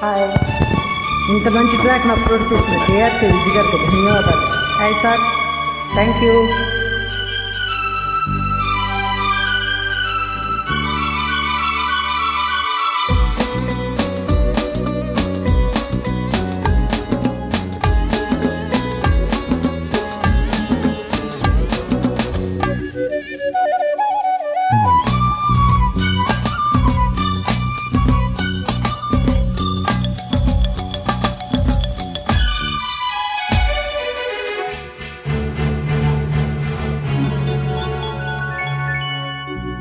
Hi, ఇంత మంచి ట్రాక్ను అప్లోడ్ చేసిన కేఆర్కే విజయ్ గారికి ధన్యవాదాలు. Hi sir, thank you.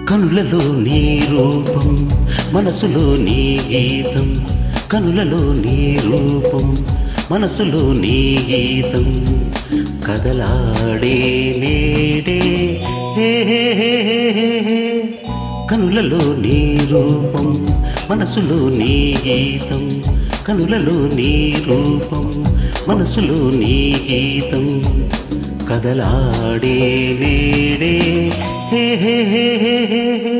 కనులలో నీ రూపం, మనసులో నీ గీతం. కనులలో నీ రూపం, మనసులో నీ గీతం. కదలాడే నేడే హే హే హే హే హే. కనులలో నీ రూపం, మనసులో నీ గీతం. కనులలో నీ రూపం, మనసులో నీ గీతం. కదలాడే నేడే హే హే హే హే హే హే.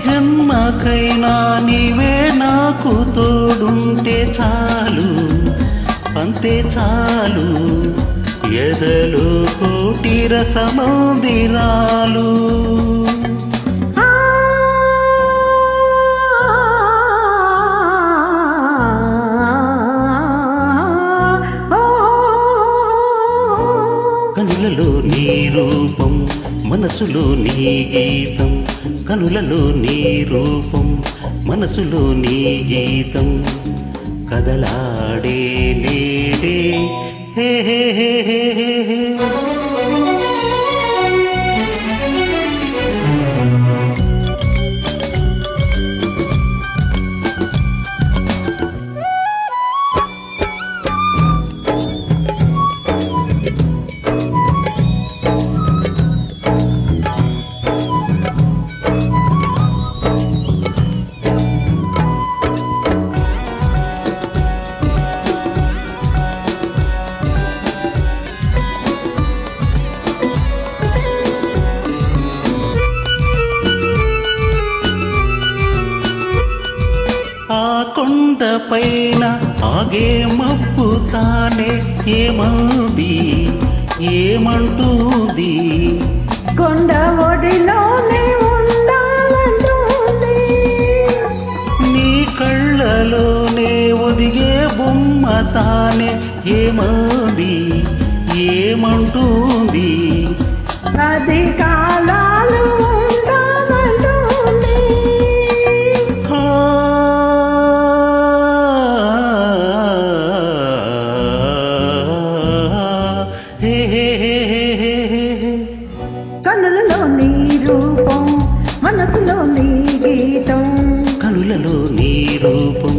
జన్మకైనా నీవే నాకు తోడుంటే చాలు, అంతే చాలు. ఎదలో కోటి రసమందిరాలు. కనులలో నీ రూపం, మనసులో నీ గీతం. కనులలో నీ రూపం, మనసులో నీ గీతం. కదలాడే నేడే హే హే హే హే హే. ఆ కొండ పైన ఆగే మబ్బు తానే ఏమంది, ఏమంటుంది? కొండ ఒడిలోనే ఉండాలంటుంది. నీ కళ్ళలోనే ఒదిగే బొమ్మ తానే ఏమంది, ఏమంటుంది? పది కాలాలు ఉండాలంటుంది. కనులలో నీ రూపం, మనసులో నీ గీతం. కనులలో నీ రూపం,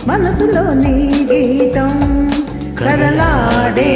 మనసులో నీ గీతం. కదలాడే